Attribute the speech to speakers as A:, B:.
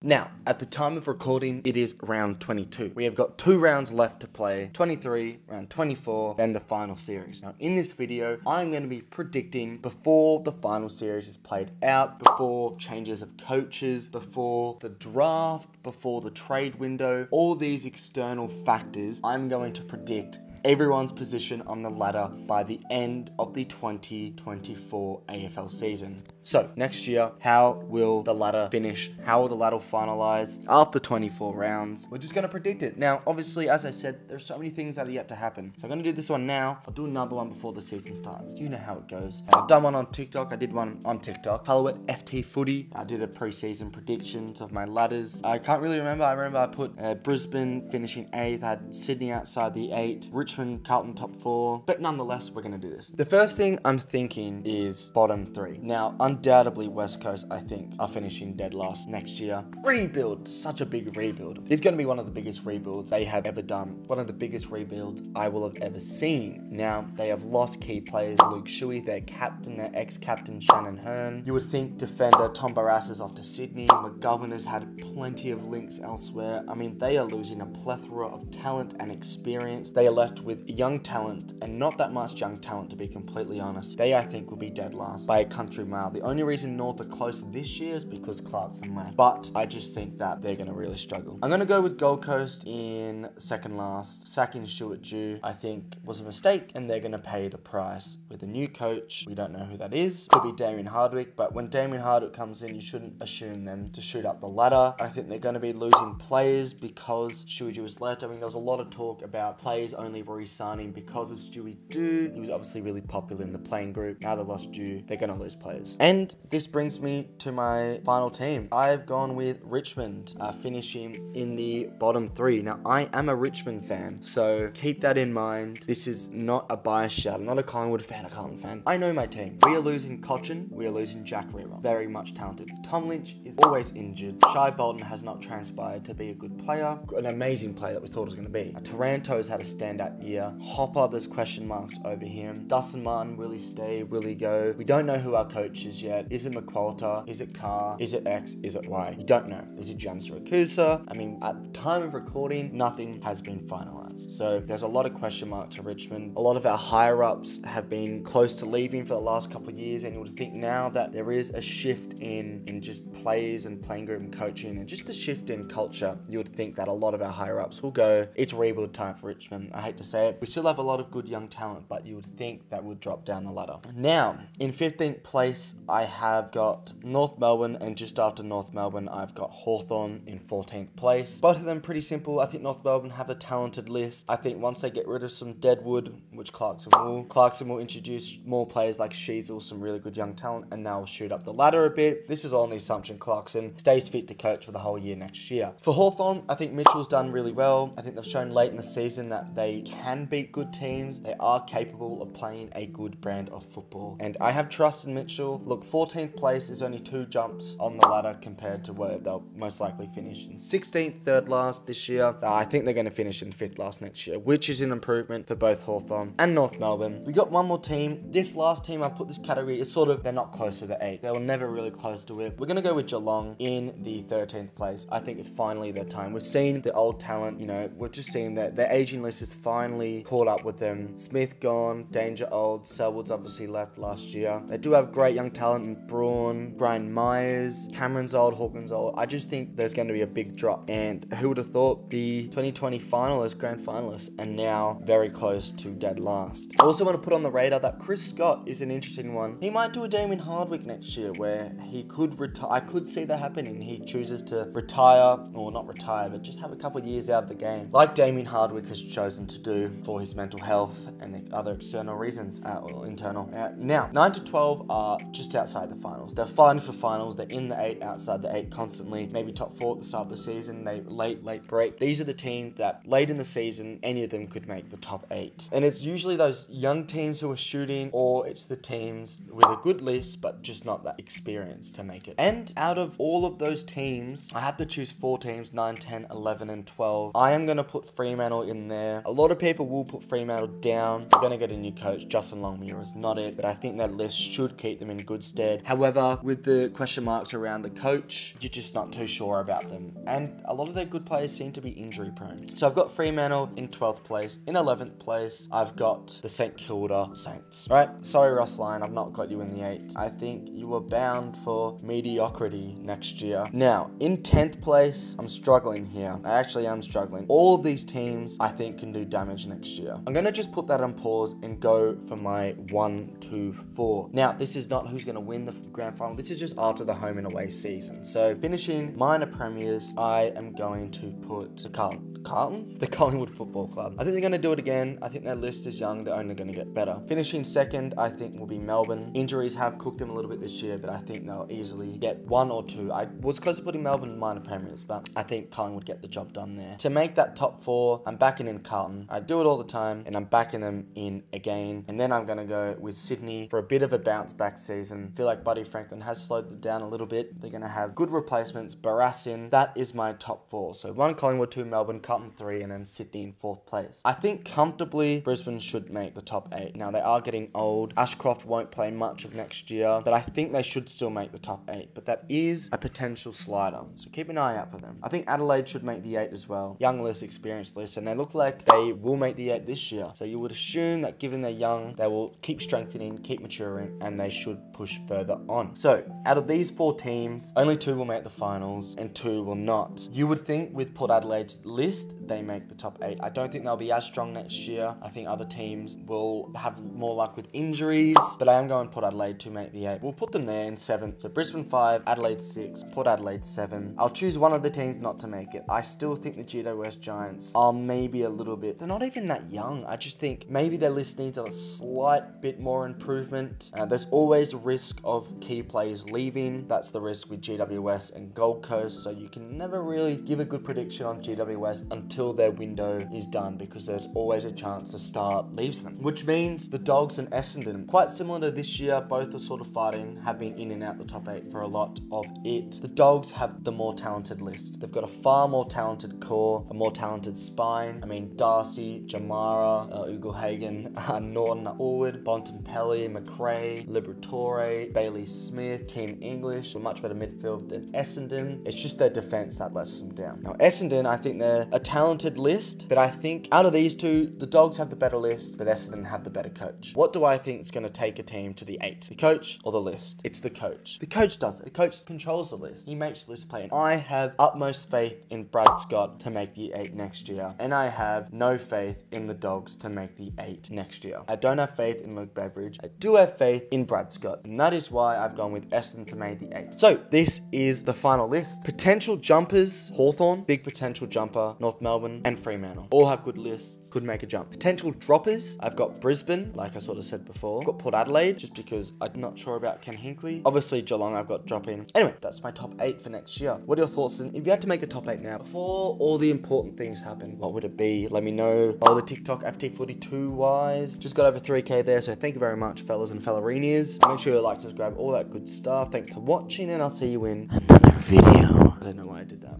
A: Now, at the time of recording, it is round 22. We have got 2 rounds left to play, 23, round 24, then the final series. Now, in this video, I'm going to be predicting before the final series is played out, before changes of coaches, before the draft, before the trade window, all these external factors, I'm going to predict everyone's position on the ladder by the end of the 2024 AFL season. So, next year, how will the ladder finish? How will the ladder finalize after 24 rounds? We're just going to predict it. Now, obviously, as I said, there's so many things that are yet to happen. So I'm going to do this one now. I'll do another one before the season starts. You know how it goes. I've done one on TikTok. I did one on TikTok. Follow it, FTFooty. I did a pre-season predictions of my ladders. I can't really remember. I remember I put Brisbane finishing 8th. I had Sydney outside the 8. Richmond, Carlton top 4. But nonetheless, we're going to do this. The first thing I'm thinking is bottom 3. Now, undoubtedly, West Coast, I think, are finishing dead last next year. Rebuild. Such a big rebuild. It's going to be one of the biggest rebuilds they have ever done. One of the biggest rebuilds I will have ever seen. Now, they have lost key players. Luke Shuey, their captain, their ex-captain, Shannon Hearn. You would think defender Tom Barrass is off to Sydney. McGovern has had plenty of links elsewhere. I mean, they are losing a plethora of talent and experience. They are left with young talent, and not that much young talent, to be completely honest. They, I think, will be dead last by a country mile. The only reason North are close this year is because Clarkson left. But I just think that they're going to really struggle. I'm going to go with Gold Coast in second last. Sacking Stuart Dew, I think, was a mistake, and they're going to pay the price with a new coach. We don't know who that is. Could be Damien Hardwick, but when Damien Hardwick comes in, you shouldn't assume them to shoot up the ladder. I think they're going to be losing players because Stewie Dew was left. I mean, there was a lot of talk about players only re-signing because of Stewie Dew. He was obviously really popular in the playing group. Now they lost Dew, they're going to lose players. And this brings me to my final team. I've gone with Richmond, finishing in the bottom 3. Now, I am a Richmond fan, so keep that in mind. This is not a bias shout. I'm not a Collingwood fan, a Carlton fan. I know my team. We are losing Cochin. We are losing Jack Reaver. Very much talented. Tom Lynch is always injured. Shai Bolton has not transpired to be a good player. An amazing player that we thought it was going to be. Taranto's had a standout year. Hopper, there's question marks over him. Dustin Martin, will he stay? Will he go? We don't know who our coach is yet. Is it McQualter? Is it Carr? Is it X? Is it Y? We don't know. Is it Jan Siracusa? I mean, at the time of recording, nothing has been finalized. So there's a lot of question mark to Richmond. A lot of our higher ups have been close to leaving for the last couple of years, and you would think now that there is a shift in just players and playing group and coaching and just a shift in culture, you would think that a lot of our higher ups will go. It's rebuild time for Richmond. I hate to say it. We still have a lot of good young talent, but you would think that would drop down the ladder. Now, in 15th place, I have got North Melbourne, and just after North Melbourne, I've got Hawthorn in 14th place. Both of them pretty simple. I think North Melbourne have a talented list. I think once they get rid of some deadwood, which Clarkson will introduce more players like Sheasel, some really good young talent, and they'll shoot up the ladder a bit. This is all on the assumption Clarkson stays fit to coach for the whole year next year. For Hawthorn, I think Mitchell's done really well. I think they've shown late in the season that they can beat good teams. They are capable of playing a good brand of football, and I have trust in Mitchell. Look, 14th place is only 2 jumps on the ladder compared to where they'll most likely finish in 16th, third last this year. I think they're going to finish in 5th last next year, which is an improvement for both Hawthorn and North Melbourne. We got one more team. This last team, I put this category, it's sort of, they're not close to the 8. They were never really close to it. We're going to go with Geelong in the 13th place. I think it's finally their time. We've seen the old talent, you know, we're just seeing that their aging list is finally caught up with them. Smith gone, Danger old, Selwood's obviously left last year. They do have great young talent in Braun, Brian Myers, Cameron's old, Hawkins old. I just think there's going to be a big drop, and who would have thought the 2020 finalists, grand finalists, and now very close to dead last. I also want to put on the radar that Chris Scott is an interesting one. He might do a Damien Hardwick next year where he could retire. I could see that happening. He chooses to retire, or not retire, but just have a couple of years out of the game, like Damien Hardwick has chosen to do for his mental health and the other external reasons, or internal. Now, 9 to 12 are just outside the finals. They're fighting for finals. They're in the 8, outside the 8 constantly. Maybe top 4 at the start of the season. They late break. These are the teams that late in the season, any of them could make the top 8. And it's usually those young teams who are shooting, or it's the teams with a good list, but just not that experience to make it. And out of all of those teams, I have to choose 4 teams, 9, 10, 11, and 12. I am going to put Fremantle in there. A lot of of people will put Fremantle down. They're going to get a new coach. Justin Longmuir is not it, but I think that list should keep them in good stead. However, with the question marks around the coach, you're just not too sure about them. And a lot of their good players seem to be injury prone. So I've got Fremantle in 12th place. In 11th place, I've got the St Kilda Saints. Right? Sorry, Ross Lyon, I've not got you in the 8. I think you are bound for mediocrity next year. Now, in 10th place, I'm struggling here. I actually am struggling. All of these teams, I think, can do damage next year. I'm going to just put that on pause and go for my 1, 2, 4. Now, this is not who's going to win the grand final. This is just after the home and away season. So, finishing minor premiers, I am going to put the the Collingwood Football Club. I think they're going to do it again. I think their list is young. They're only going to get better. Finishing second, I think, will be Melbourne. Injuries have cooked them a little bit this year, but I think they'll easily get 1 or 2. I was close to putting Melbourne in minor premiers, but I think Collingwood get the job done there. To make that top 4, I'm backing in Carlton. I do it all the time, and I'm backing them in again. And then I'm going to go with Sydney for a bit of a bounce back season. I feel like Buddy Franklin has slowed them down a little bit. They're going to have good replacements. Barras in. That is my top 4. So 1 Collingwood, 2 Melbourne, Carlton 3, and then Sydney in 4th place. I think comfortably Brisbane should make the top 8. Now, they are getting old. Ashcroft won't play much of next year, but I think they should still make the top 8. But that is a potential slider, so keep an eye out for them. I think Adelaide should make the 8 as well. Young list, experienced list, and they look like they will make the 8 this year. So you would assume that given they're young, they will keep strengthening, keep maturing, and they should push further on. So out of these 4 teams, only 2 will make the finals and 2 will not. You would think with Port Adelaide's list, they make the top 8. I don't think they'll be as strong next year. I think other teams will have more luck with injuries, but I am going Port Adelaide to make the 8. We'll put them there in 7th. So Brisbane 5, Adelaide 6, Port Adelaide 7. I'll choose one of the teams not to make it. I still think the GWS Giants are maybe a little bit, they're not even that young. I just think maybe their list needs a slight bit more improvement. There's always a risk of key players leaving. That's the risk with GWS and Gold Coast. So you can never really give a good prediction on GWS until their window is done, because there's always a chance the start leaves them. Which means the Dogs and Essendon, quite similar to this year, both are sort of fighting, have been in and out the top 8 for a lot of it. The Dogs have the more talented list. They've got a far more talented core, a more talented spine. I mean, Darcy, Jamara, Ugelhagen, Norton Orwood, Bontempelli, McRae, Liberatore, Bailey Smith, Team English, a much better midfield than Essendon. It's just their defense that lets them down. Now, Essendon, I think they're a talented list, but I think out of these 2, the Dogs have the better list, but Essendon have the better coach. What do I think is going to take a team to the 8? The coach or the list? It's the coach. The coach does it. The coach controls the list. He makes the list play. And I have utmost faith in Brad Scott to make the 8 next year. And I have no faith in the Dogs to make the 8 next year. I don't have faith in Luke Beveridge. I do have faith in Brad Scott. And that is why I've gone with Essendon to make the 8. So this is the final list. Potential jumpers: Hawthorn, big potential jumper, North Melbourne, and Fremantle. All have good lists, could make a jump. Potential droppers: I've got Brisbane, like I sort of said before. I've got Port Adelaide, just because I'm not sure about Ken Hinkley. Obviously Geelong I've got dropping. Anyway, that's my top 8 for next year. What are your thoughts? And if you had to make a top 8 now, before all the important things happen, what would it be? Let me know. Follow the TikTok FTFooty 2 wise. Just got over 3K there, so thank you very much, fellas and fellarinas. Make sure you like, subscribe, all that good stuff. Thanks for watching, and I'll see you in another video. I don't know why I did that.